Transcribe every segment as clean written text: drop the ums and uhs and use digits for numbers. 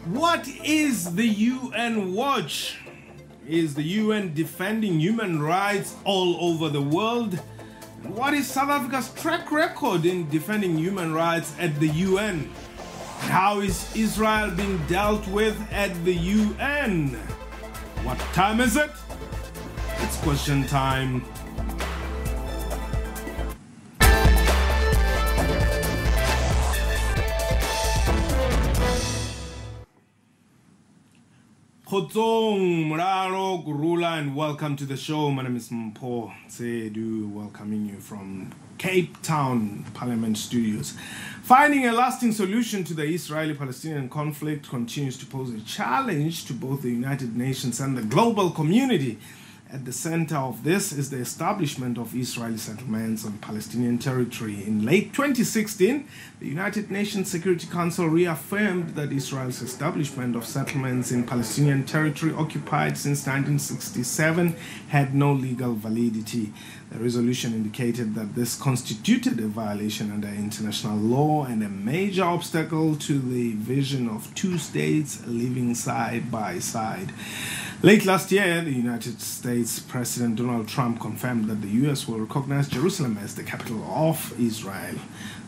What is the UN Watch? Is the UN defending human rights all over the world? What is South Africa's track record in defending human rights at the UN? How is Israel being dealt with at the UN? What time is it? It's question time. Khotsong, Mraro, Gurula, and welcome to the show. My name is Mpho Tsedu, welcoming you from Cape Town Parliament Studios. Finding a lasting solution to the Israeli-Palestinian conflict continues to pose a challenge to both the United Nations and the global community. At the center of this is the establishment of Israeli settlements on Palestinian territory. In late 2016, the United Nations Security Council reaffirmed that Israel's establishment of settlements in Palestinian territory occupied since 1967 had no legal validity. The resolution indicated that this constituted a violation under international law and a major obstacle to the vision of two states living side by side. Late last year, the United States President Donald Trump confirmed that the U.S. will recognize Jerusalem as the capital of Israel.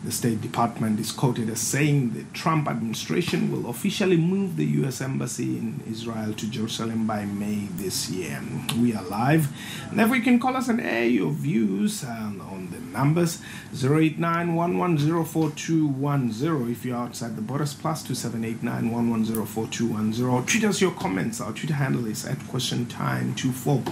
The State Department is quoted as saying the Trump administration will officially move the U.S. Embassy in Israel to Jerusalem by May this year. We are live, and if we can call us and air your views on the numbers 089-110-4210 if you're outside the borders, plus 2789-110-4210. Tweet us your comments. Our Twitter handle is @QuestionTime24,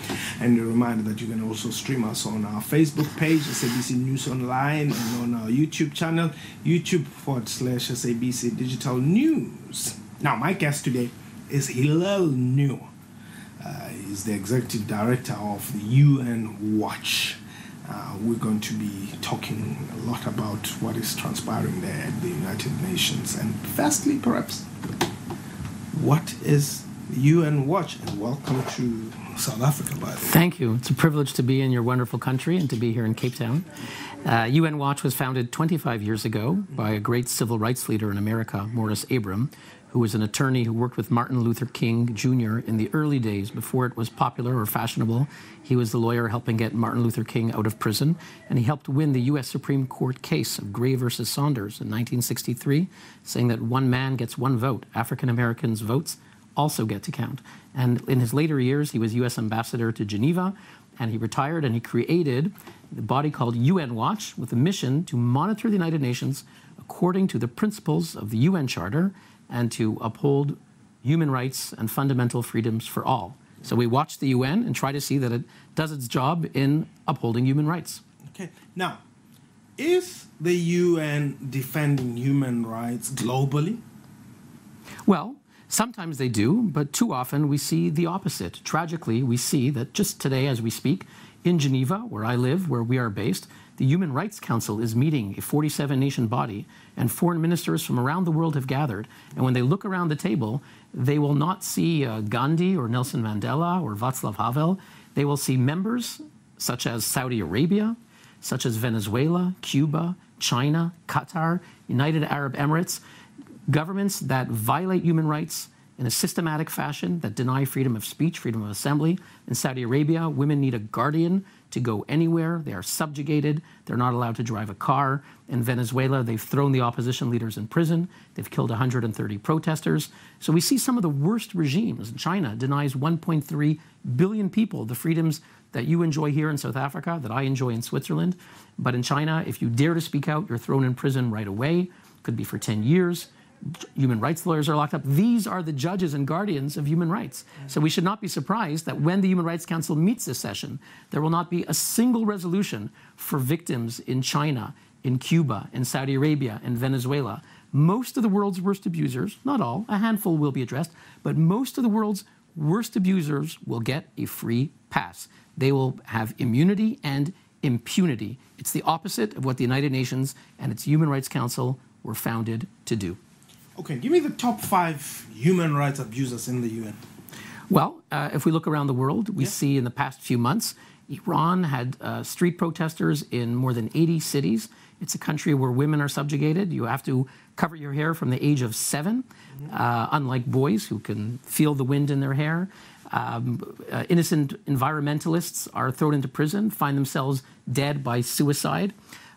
and a reminder that you can also stream us on our Facebook page, SABC News Online, and on our YouTube channel, YouTube.com/SABC Digital News. Now, my guest today is Hillel New. He's the executive director of the UN Watch. We're going to be talking a lot about what is transpiring there at the United Nations. And firstly, perhaps, what is the UN Watch? And welcome to South Africa, by the way. Thank you. It's a privilege to be in your wonderful country and to be here in Cape Town. UN Watch was founded 25 years ago by a great civil rights leader in America, Morris Abram, who was an attorney who worked with Martin Luther King Jr. in the early days before it was popular or fashionable. He was the lawyer helping get Martin Luther King out of prison, and he helped win the U.S. Supreme Court case of Gray versus Saunders in 1963, saying that one man gets one vote. African Americans' votes also get to count. And in his later years, he was U.S. ambassador to Geneva, and he retired, and he created the body called UN Watch with a mission to monitor the United Nations according to the principles of the UN Charter and to uphold human rights and fundamental freedoms for all. So we watch the UN and try to see that it does its job in upholding human rights. Okay. Now, is the UN defending human rights globally? Well, sometimes they do, but too often we see the opposite. Tragically, we see that just today as we speak, in Geneva, where I live, where we are based, the Human Rights Council is meeting, a 47-nation body, and foreign ministers from around the world have gathered. And when they look around the table, they will not see Gandhi or Nelson Mandela or Václav Havel. They will see members such as Saudi Arabia, such as Venezuela, Cuba, China, Qatar, United Arab Emirates, governments that violate human rights in a systematic fashion, that deny freedom of speech, freedom of assembly. In Saudi Arabia, women need a guardian to go anywhere. They are subjugated. They're not allowed to drive a car. In Venezuela, they've thrown the opposition leaders in prison. They've killed 130 protesters. So we see some of the worst regimes. China denies 1.3 billion people the freedoms that you enjoy here in South Africa, that I enjoy in Switzerland. But in China, if you dare to speak out, you're thrown in prison right away. Could be for 10 years. Human rights lawyers are locked up. These are the judges and guardians of human rights. So we should not be surprised that when the Human Rights Council meets this session, there will not be a single resolution for victims in China, in Cuba, in Saudi Arabia, in Venezuela. Most of the world's worst abusers, not all, a handful will be addressed, but most of the world's worst abusers will get a free pass. They will have immunity and impunity. It's the opposite of what the United Nations and its Human Rights Council were founded to do. Okay, give me the top 5 human rights abusers in the UN. Well, if we look around the world, we see in the past few months, Iran had street protesters in more than 80 cities. It's a country where women are subjugated. You have to cover your hair from the age of 7, unlike boys who can feel the wind in their hair. Innocent environmentalists are thrown into prison, find themselves dead by suicide.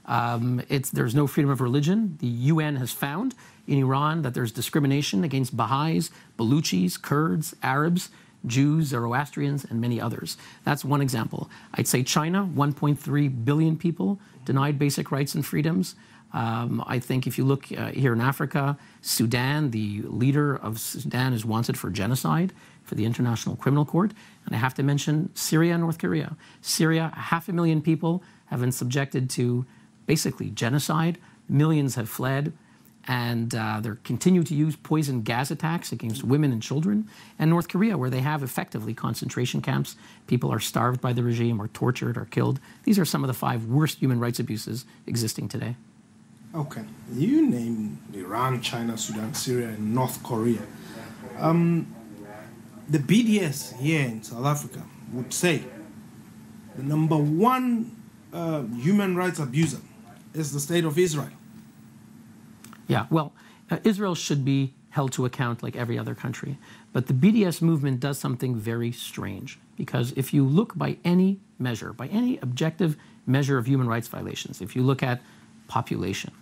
There's no freedom of religion. The UN has found in Iran that there's discrimination against Baha'is, Baluchis, Kurds, Arabs, Jews, Zoroastrians, and many others. That's one example. I'd say China, 1.3 billion people denied basic rights and freedoms. I think if you look here in Africa, Sudan, the leader of Sudan is wanted for genocide for the International Criminal Court. And I have to mention Syria and North Korea. Syria, 500,000 people have been subjected to basically genocide. Millions have fled. And they continue to use poison gas attacks against women and children. And North Korea, where they have effectively concentration camps. People are starved by the regime or tortured or killed. These are some of the 5 worst human rights abuses existing today. Okay. You name Iran, China, Sudan, Syria, and North Korea. The BDS here in South Africa would say the number 1 human rights abuser is the state of Israel. Yeah, well, Israel should be held to account like every other country. But the BDS movement does something very strange, because if you look by any measure, by any objective measure of human rights violations, if you look at population,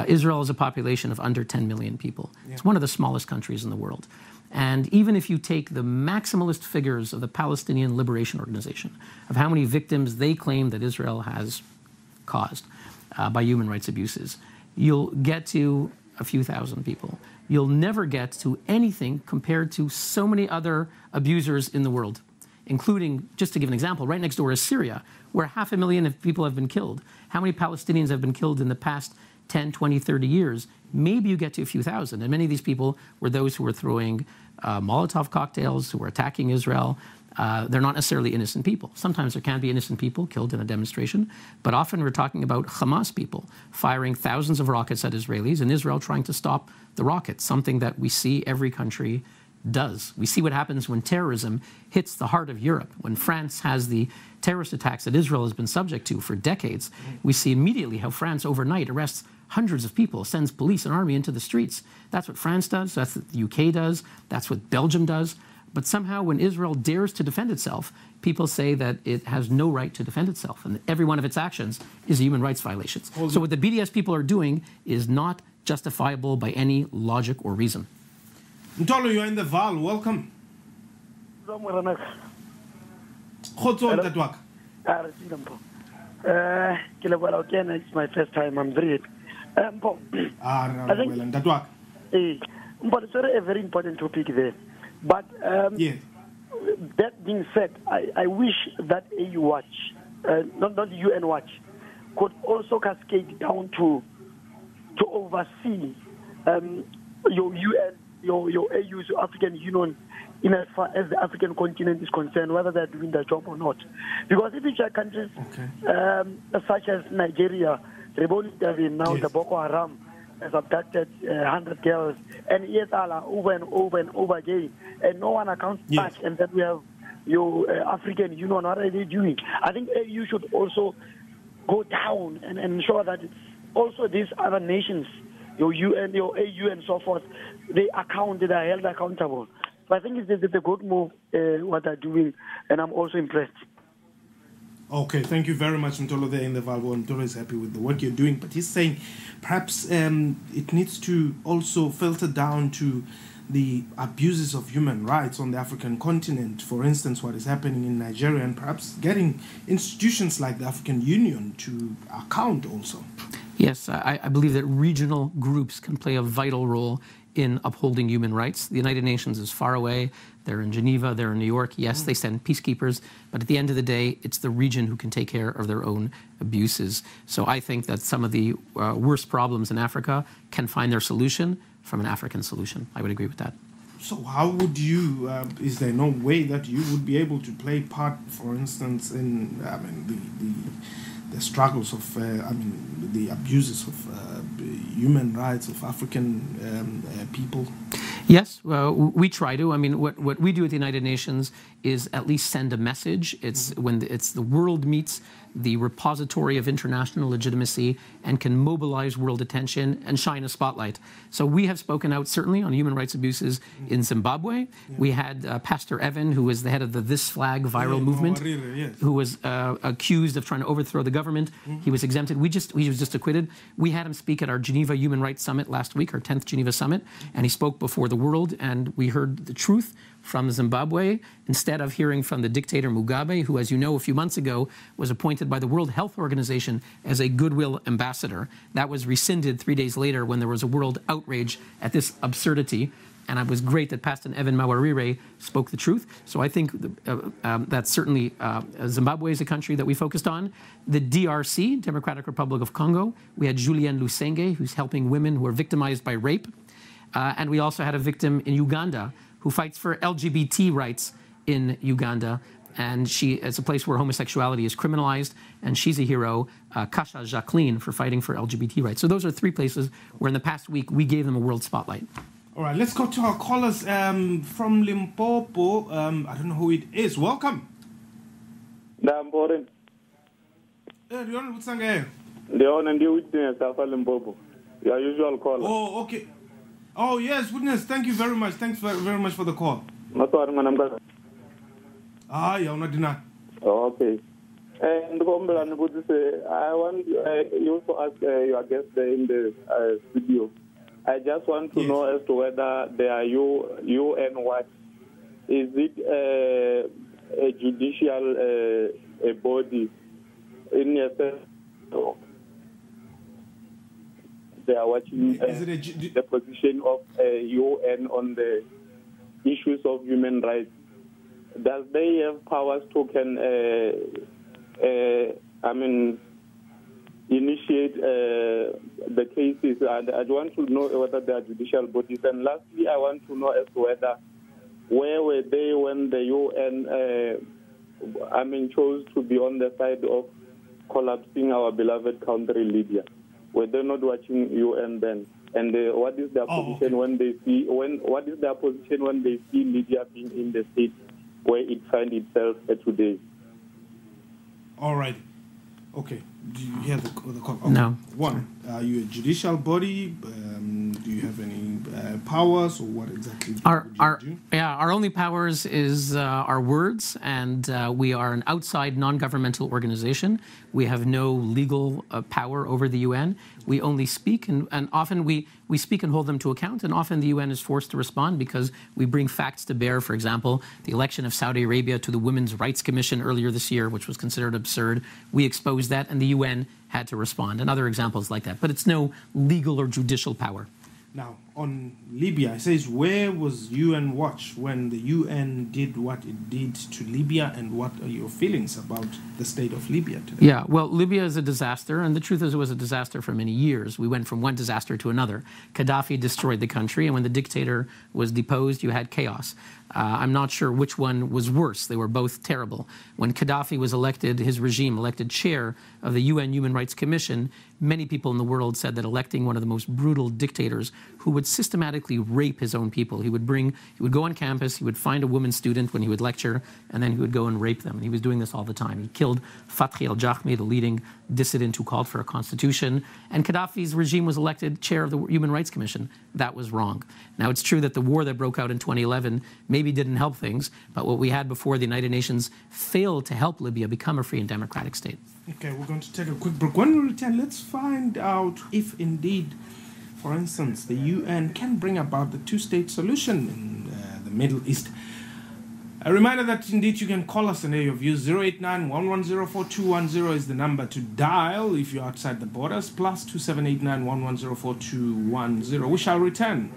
Israel is a population of under 10 million people. Yeah. It's one of the smallest countries in the world. And even if you take the maximalist figures of the Palestinian Liberation Organization, of how many victims they claim that Israel has caused by human rights abuses, you'll get to a few thousand people. You'll never get to anything compared to so many other abusers in the world, including, just to give an example, right next door is Syria, where 500,000 people have been killed. How many Palestinians have been killed in the past 10, 20, 30 years? Maybe you get to a few thousand. And many of these people were those who were throwing Molotov cocktails, who were attacking Israel. They're not necessarily innocent people. Sometimes there can be innocent people killed in a demonstration, but often we're talking about Hamas people firing thousands of rockets at Israelis, and Israel trying to stop the rockets, something that we see every country does. We see what happens when terrorism hits the heart of Europe. When France has the terrorist attacks that Israel has been subject to for decades, we see immediately how France overnight arrests hundreds of people, sends police and army into the streets. That's what France does, that's what the UK does, that's what Belgium does. But somehow when Israel dares to defend itself, people say that it has no right to defend itself, and that every one of its actions is a human rights violation. So what the BDS people are doing is not justifiable by any logic or reason. Ntolo, you're in the Val. Welcome. It's my first time. I'm very I think but it's a very important topic there. But that being said, I wish that AU Watch, not the UN Watch, could also cascade down to oversee your UN, your AU, your African Union, in as far as the African continent is concerned, whether they're doing their job or not. Because if you check countries such as Nigeria, now the Boko Haram has abducted 100 girls, and ESL over and over and over again, and no one accounts back. And then we have your African Union. What are they doing? I think you should also go down and ensure that also these other nations, your UN, your AU, and so forth, they are held accountable. So I think it's a good move what they're doing, and I'm also impressed. Okay, thank you very much, Ntolo, there in the Valvo. Ntolo is happy with the work you're doing, but he's saying perhaps it needs to also filter down to the abuses of human rights on the African continent. For instance, what is happening in Nigeria, and perhaps getting institutions like the African Union to account also. Yes, I believe that regional groups can play a vital role in upholding human rights. The United Nations is far away. They're in Geneva, they're in New York. Yes, they send peacekeepers, but at the end of the day, it's the region who can take care of their own abuses. So I think that some of the worst problems in Africa can find their solution from an African solution. I would agree with that. So how would you, is there no way that you would be able to play part, for instance, in the struggles of, the abuses of human rights of African people? Yes, we try to. I mean, what we do at the United Nations is at least send a message. It's when the world meets the repository of international legitimacy, and can mobilize world attention and shine a spotlight. So we have spoken out certainly on human rights abuses in Zimbabwe. We had Pastor Evan, who was the head of the This Flag viral movement, who was accused of trying to overthrow the government. He was exempted. He was just acquitted. We had him speak at our Geneva Human Rights Summit last week, our 10th Geneva Summit, and he spoke before the world, and we heard the truth from Zimbabwe, instead of hearing from the dictator Mugabe, who, as you know, a few months ago was appointed by the World Health Organization as a goodwill ambassador. That was rescinded 3 days later when there was a world outrage at this absurdity. And it was great that Pastor Evan Mawarire spoke the truth. So I think that certainly Zimbabwe is a country that we focused on. The DRC, Democratic Republic of Congo, we had Julienne Lusenge, who's helping women who are victimized by rape. And we also had a victim in Uganda who fights for LGBT rights in Uganda. And it's a place where homosexuality is criminalized, and she's a hero, Kasha Jacqueline, for fighting for LGBT rights. So those are 3 places where in the past week we gave them a world spotlight. All right, let's go to our callers from Limpopo. I don't know who it is. Welcome. Leon and the witness of Limpopo. Your usual caller. Oh, okay. Oh, yes, witness. Thank you very much. Thanks very much for the call. Ah, yeah, not dinner. Okay. And I want you to ask your guest in the studio. I just want to know as to whether they are UN what? Is it a judicial a body in a sense? They are watching the position of UN on the issues of human rights. Does they have powers to initiate the cases? And I want to know whether they are judicial bodies. And lastly, I want to know as to whether where were they when the UN chose to be on the side of collapsing our beloved country, Libya? Were they not watching UN then? And what is their position when they see what is their position when they see Libya being in the state where it finds itself today? All right. Okay. Do you hear the call? Okay. No. One, are you a judicial body? Do you have any powers, or what exactly our only powers is our words, and we are an outside non-governmental organization. We have no legal power over the UN. We only speak, and often we speak and hold them to account, and often the UN is forced to respond because we bring facts to bear. For example, the election of Saudi Arabia to the Women's Rights Commission earlier this year, which was considered absurd. We exposed that, and the UN had to respond, and other examples like that. But it's no legal or judicial power. Now, on Libya, it says, where was UN Watch when the UN did what it did to Libya, and what are your feelings about the state of Libya today? Yeah, well, Libya is a disaster, and the truth is it was a disaster for many years. We went from one disaster to another. Gaddafi destroyed the country, and when the dictator was deposed, you had chaos. I'm not sure which one was worse. They were both terrible. When Gaddafi was elected, his regime elected chair of the UN Human Rights Commission, many people in the world said that electing one of the most brutal dictators who would systematically rape his own people. He would go on campus, he would find a woman student when he would lecture, and then he would go and rape them. And he was doing this all the time. He killed Fathi al-Jahmi, the leading dissident who called for a constitution. And Gaddafi's regime was elected chair of the Human Rights Commission. That was wrong. Now, it's true that the war that broke out in 2011 maybe didn't help things, but what we had before the United Nations failed to help Libya become a free and democratic state. Okay, we're going to take a quick break. When we return, let's find out if indeed, for instance, the UN can bring about the two-state solution in the Middle East. A reminder that indeed you can call us and hear your views. 089-110-4210 is the number to dial if you're outside the borders, plus 2789-110-4210. We shall return.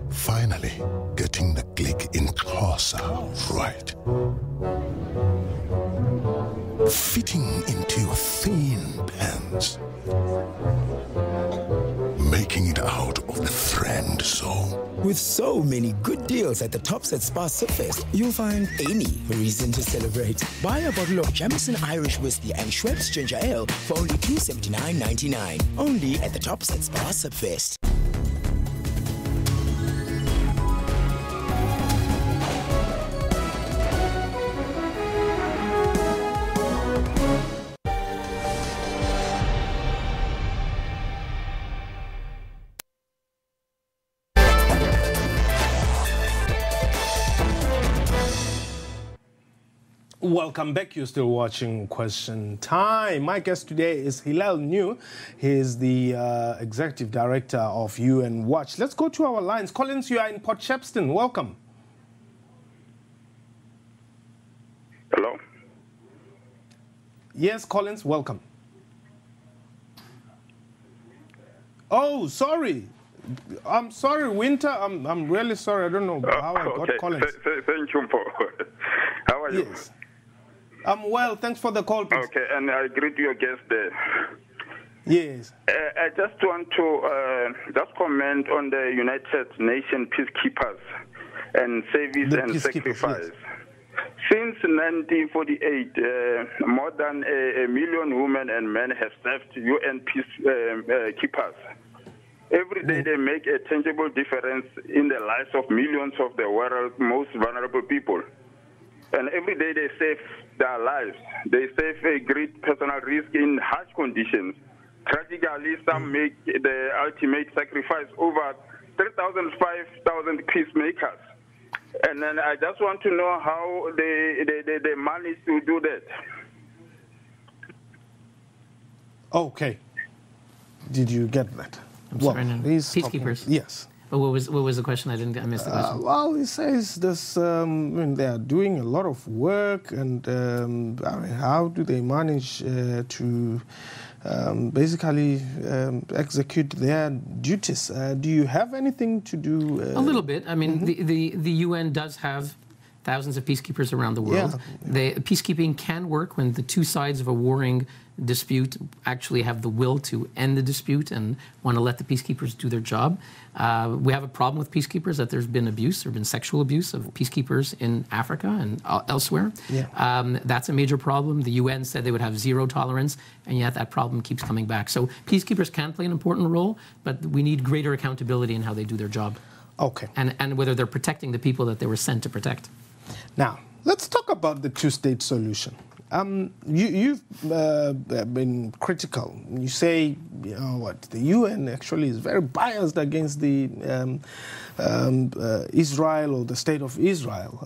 Finally, getting the click in closer right. Fitting into your thin pants. Making it out of the friend zone With so many good deals at the Tops at Spa Surfest, you'll find any reason to celebrate. Buy a bottle of Jameson Irish Whiskey and Schweppes Ginger Ale for only $279.99. Only at the Tops at Spa Surfest. Welcome back. You're still watching Question Time. My guest today is Hillel New. He's the Executive Director of UN Watch. Let's go to our lines. Collins, you are in Port Shepstone. Welcome. Hello? Yes, Collins, welcome. Oh, sorry. I'm sorry, Winter. I'm really sorry. I don't know how I got Collins. Thank you. How are you? Yes. I'm well. Thanks for the call, please. Okay, and I greet your guest there. Yes. I just want to just comment on the United Nations peacekeepers and service and sacrifice. Yes. Since 1948, more than a million women and men have served UN peacekeepers. Every day they make a tangible difference in the lives of millions of the world's most vulnerable people. And every day they save their lives. They save a great personal risk in harsh conditions. Tragically, some make the ultimate sacrifice over 3,000, 5,000 peacemakers. And then I just want to know how they manage to do that. Okay. Did you get that? I'm sorry, no. Peacekeepers. Yes. But what was the question? I missed the question. Well, he says this. They are doing a lot of work, and how do they manage to basically execute their duties? Do you have anything to do? A little bit. I mean, the UN does have thousands of peacekeepers around the world. Yeah. Peacekeeping can work when the two sides of a warring dispute actually have the will to end the dispute and want to let the peacekeepers do their job. We have a problem with peacekeepers that there's been abuse, there's been sexual abuse of peacekeepers in Africa and elsewhere. Yeah. That's a major problem. The UN said they would have zero tolerance, and yet that problem keeps coming back. So peacekeepers can play an important role, but we need greater accountability in how they do their job. Okay. And whether they're protecting the people that they were sent to protect. Now, let's talk about the two-state solution. You've been critical. You say, the UN actually is very biased against the Israel or the state of Israel.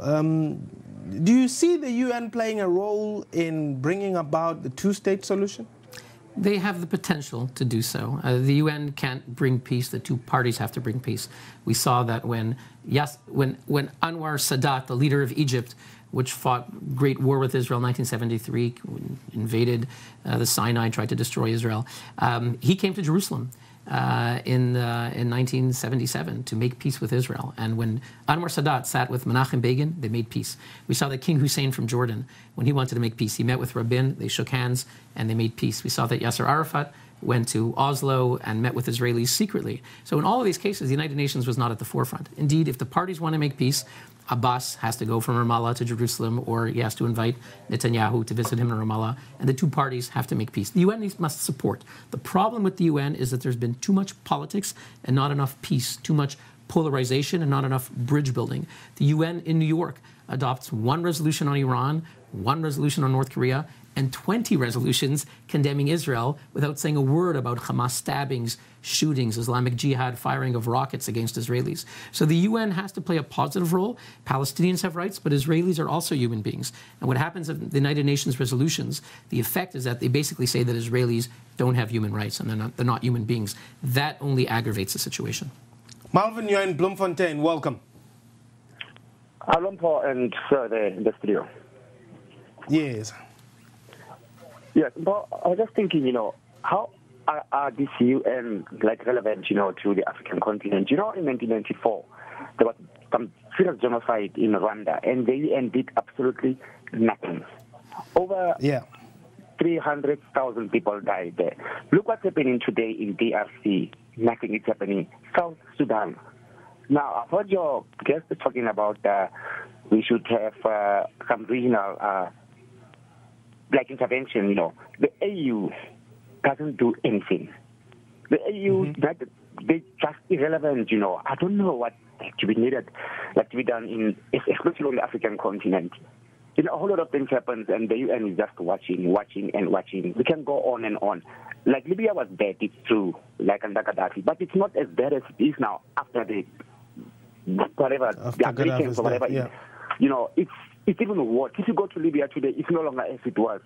Do you see the UN playing a role in bringing about the two-state solution? They have the potential to do so. The UN can't bring peace. The two parties have to bring peace. We saw that when Anwar Sadat, the leader of Egypt, which fought great war with Israel in 1973, invaded the Sinai, tried to destroy Israel, he came to Jerusalem in 1977 to make peace with Israel. And when Anwar Sadat sat with Menachem Begin, they made peace. We saw that King Hussein from Jordan, when he wanted to make peace, he met with Rabin, they shook hands, and they made peace. We saw that Yasser Arafat went to Oslo and met with Israelis secretly. So in all of these cases, the United Nations was not at the forefront. Indeed, if the parties want to make peace, Abbas has to go from Ramallah to Jerusalem, or he has to invite Netanyahu to visit him in Ramallah, and the two parties have to make peace. The UN must support. The problem with the UN is that there's been too much politics and not enough peace, too much polarization and not enough bridge building. The UN in New York adopts one resolution on Iran, one resolution on North Korea, and 20 resolutions condemning Israel without saying a word about Hamas stabbings, shootings, Islamic Jihad, firing of rockets against Israelis. So the UN has to play a positive role. Palestinians have rights, but Israelis are also human beings. And what happens in the United Nations resolutions, the effect is that they basically say that Israelis don't have human rights and they're not human beings. That only aggravates the situation. Malvin, you're in Bloemfontein. Welcome. Hello, Paul and Sir in the studio. Yes. Yes, but I was just thinking, how are these UN relevant, to the African continent? In 1994, there was some serious genocide in Rwanda, and the UN did absolutely nothing. Over 300,000 people died there. Look what's happening today in DRC. Nothing is happening. South Sudan, Now, I've heard your guest talking about we should have some regional intervention. The AU doesn't do anything. The AU, they're just irrelevant. I don't know what to be needed, to be done especially on the African continent. A whole lot of things happen, and the UN is just watching. We can go on and on. Libya was bad, it's true, under Gaddafi, but it's not as bad as it is now after the Americans or whatever. Yeah. It's even worse. If you go to Libya today, it's no longer as it was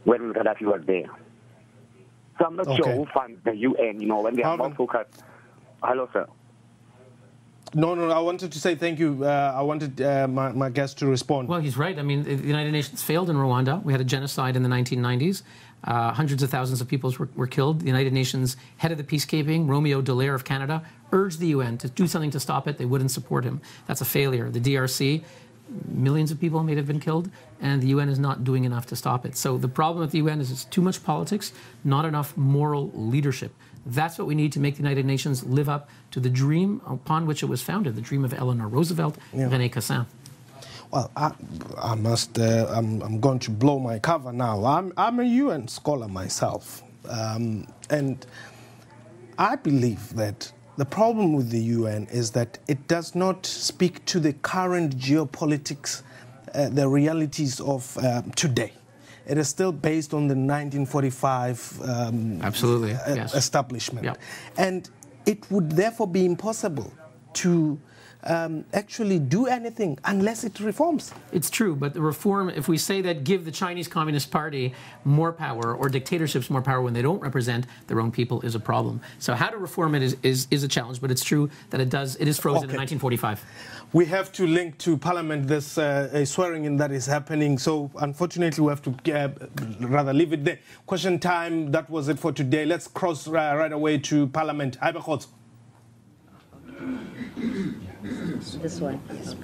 when Gaddafi was there. So I'm not sure who funds the UN, when they are more focused. Hello, sir. No, I wanted to say thank you. I wanted my guest to respond. Well, he's right. I mean, the United Nations failed in Rwanda. We had a genocide in the 1990s. Hundreds of thousands of people were killed. The United Nations head of the peacekeeping, Romeo Dallaire of Canada, urged the UN to do something to stop it. They wouldn't support him. That's a failure. The DRC, millions of people may have been killed, and the UN is not doing enough to stop it. So the problem with the UN is it's too much politics, not enough moral leadership. That's what we need to make the United Nations live up to the dream upon which it was founded, the dream of Eleanor Roosevelt, René Cassin. Well, I'm going to blow my cover now. I'm a UN scholar myself, and I believe that the problem with the UN is that it does not speak to the current geopolitics, the realities of today. It is still based on the 1945 establishment. Yep. And it would therefore be impossible to actually do anything unless it reforms. It's true, but the reform, if we say that give the Chinese Communist Party more power or dictatorships more power when they don't represent their own people is a problem. So how to reform it is a challenge, but it's true that it is frozen in 1945. We have to link to Parliament this swearing-in that is happening, so unfortunately we have to rather leave it there. Question time, that was it for today. Let's cross right away to Parliament. This one. Yes.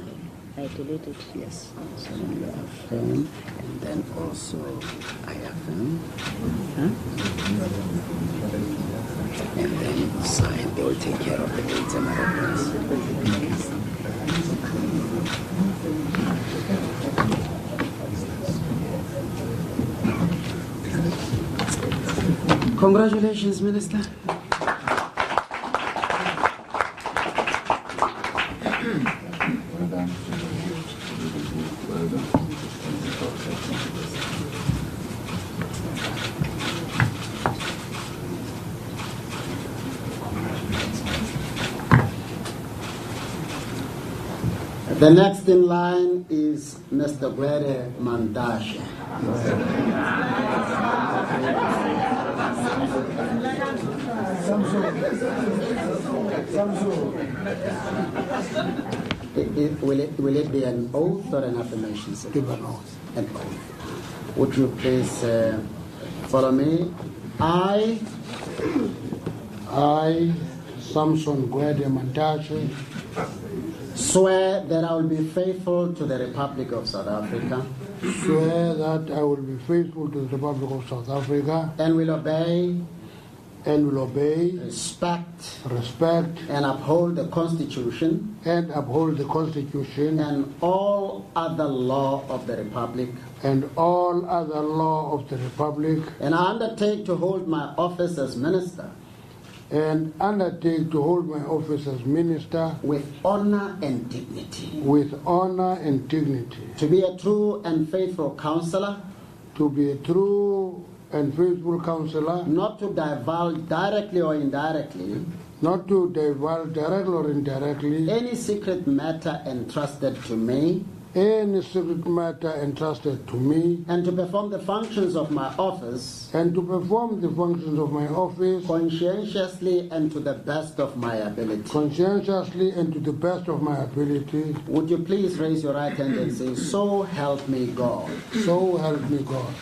I deleted. Yes. So you affirm, and then also I affirm. And then sign. They will take care of the dates and reference. Congratulations, Minister. The next in line is Mr. Gwede Mandashe. Will it be an oath or an affirmation? Give an oath. An oath. Would you please follow me? I, Samson Gwede Mandashe, swear that I will be faithful to the Republic of South Africa. Swear that I will be faithful to the Republic of South Africa. And will obey. Respect. And uphold the Constitution. And all other law of the Republic. And I undertake to hold my office as Minister. With honor and dignity. To be a true and faithful counselor. Not to divulge directly or indirectly. Any secret matter entrusted to me. And to perform the functions of my office. Conscientiously and to the best of my ability. Would you please raise your right hand and say, "So help me God." So help me God.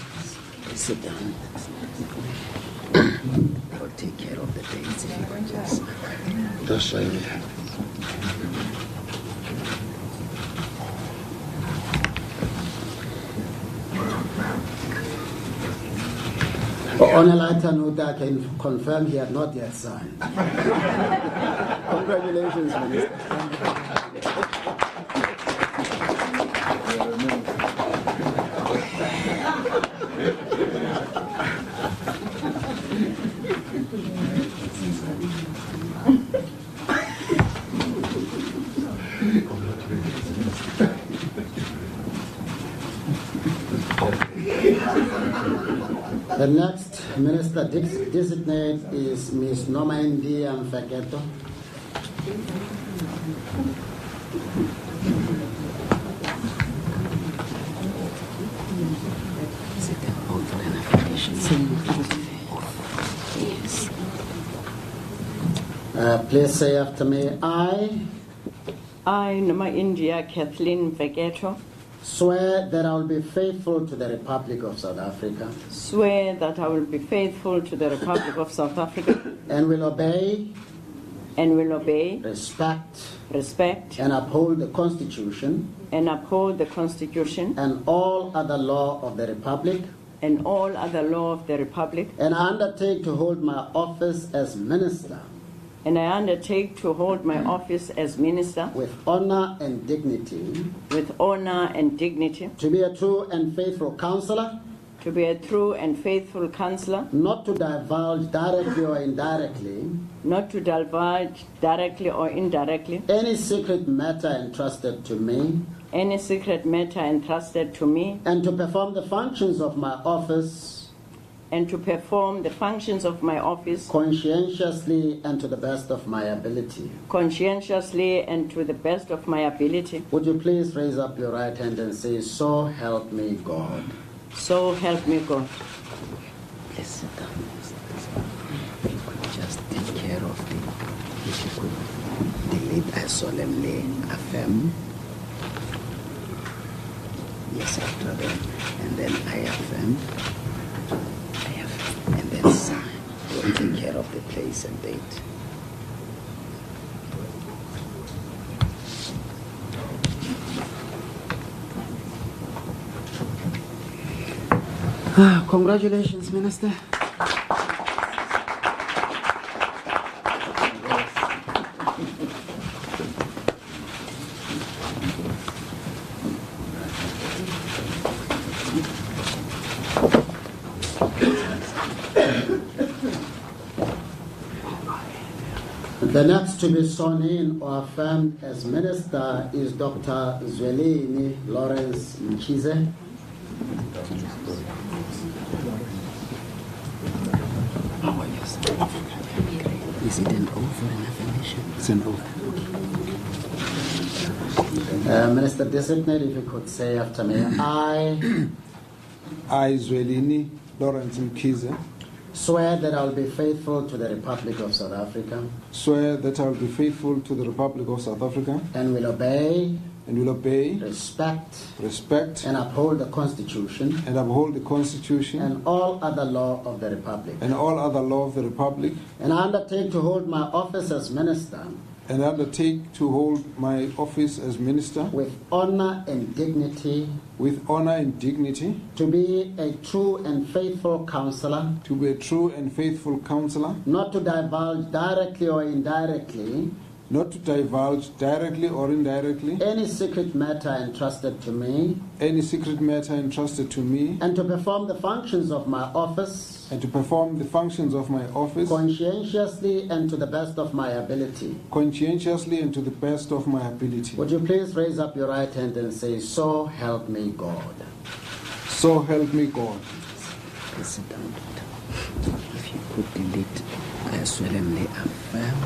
Sit down. I'll take care of the dates if you can just like that. On a lighter note, I can confirm he had not yet signed. Congratulations, Minister. The next minister designate is Ms. Normandy Mfeketo. Please say after me. I, Noma India Kathleen Vegeto, swear that I will be faithful to the Republic of South Africa. Swear that I will be faithful to the Republic of South Africa. And will obey. And will obey. Respect. Respect. And uphold the Constitution. And uphold the Constitution. And all other law of the Republic. And all other law of the Republic. And I undertake to hold my office as minister. And I undertake to hold my office as minister with honor and dignity. With honor and dignity. To be a true and faithful counselor. To be a true and faithful counselor. Not to divulge directly or indirectly. Not to divulge directly or indirectly. Any secret matter entrusted to me. Any secret matter entrusted to me. And to perform the functions of my office. And to perform the functions of my office conscientiously and to the best of my ability. Conscientiously and to the best of my ability. Would you please raise up your right hand and say, "So help me God." So help me God. Please sit down. Just take care of the issue. Delete, I solemnly affirm. Yes, after that. And then I affirm. And then sign. We'll take care of the place and date. Congratulations, Minister. The next to be sworn in or affirmed as minister is Dr. Zwelini Lawrence Mchize. Is it an oath or an affirmation? It's an oath. Minister designate, if you could say after me, I, Zwelini Lawrence Mchize, swear that I will be faithful to the Republic of South Africa. Swear that I will be faithful to the Republic of South Africa. And will obey. And will obey. Respect. Respect. And uphold the Constitution. And uphold the Constitution. And all other law of the Republic. And all other law of the Republic. And I undertake to hold my office as minister. And undertake to hold my office as minister. With honor and dignity. With honor and dignity. To be a true and faithful counselor. To be a true and faithful counselor. Not to divulge directly or indirectly. Not to divulge directly or indirectly. Any secret matter entrusted to me. Any secret matter entrusted to me. And to perform the functions of my office. And to perform the functions of my office. Conscientiously and to the best of my ability. Conscientiously and to the best of my ability. Would you please raise up your right hand and say, "So help me God." So help me God. Please sit down, Doctor. If you could delete, I solemnly affirm.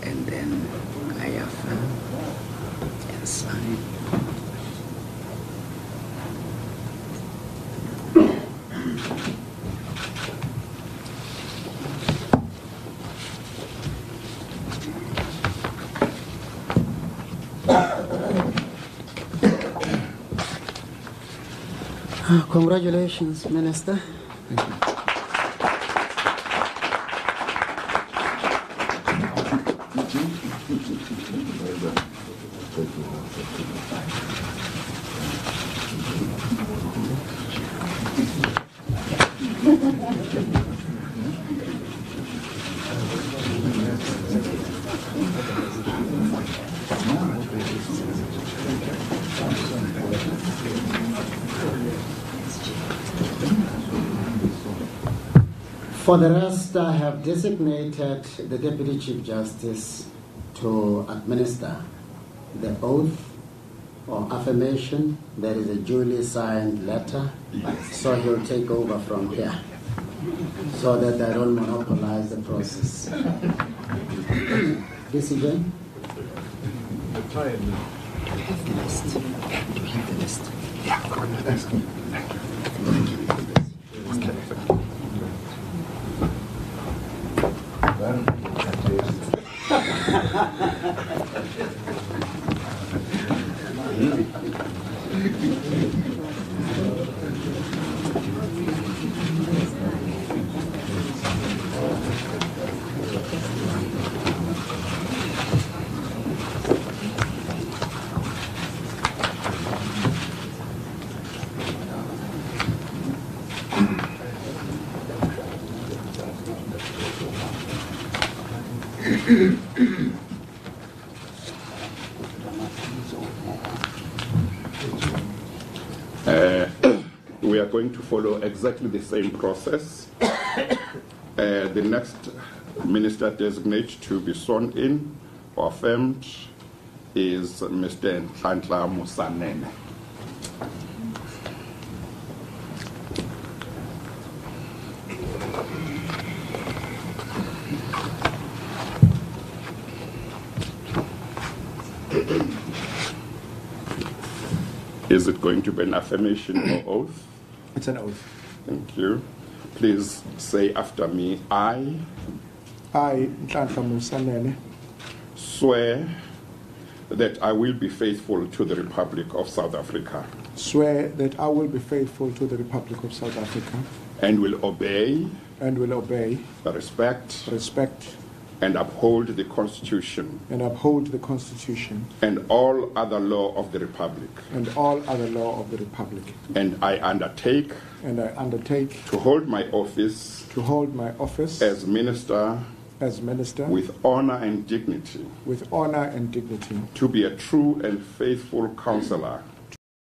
And then I affirm and sign. Congratulations, Minister. Thank you. For the rest, I have designated the Deputy Chief Justice to administer the oath or affirmation. There is a duly signed letter, so he'll take over from here so that I don't monopolize the process. DCJ? I'm tired now. Do we have the list? Do we have the list? Yeah, thank you. We are going to follow exactly the same process. The next minister designate to be sworn in or affirmed is Mr. Nhlanhla Musanene. Is it going to be an affirmation or oath? It's an oath. Thank you. Please say after me, I, Nhlanhla Musanene, swear that I will be faithful to the Republic of South Africa. Swear that I will be faithful to the Republic of South Africa. And will obey. And will obey. Respect. Respect. And uphold the Constitution. And uphold the Constitution. And all other law of the Republic. And all other law of the Republic. And I undertake. And I undertake. To hold my office. To hold my office. As minister. As minister. With honor and dignity. With honor and dignity. To be a true and faithful counselor.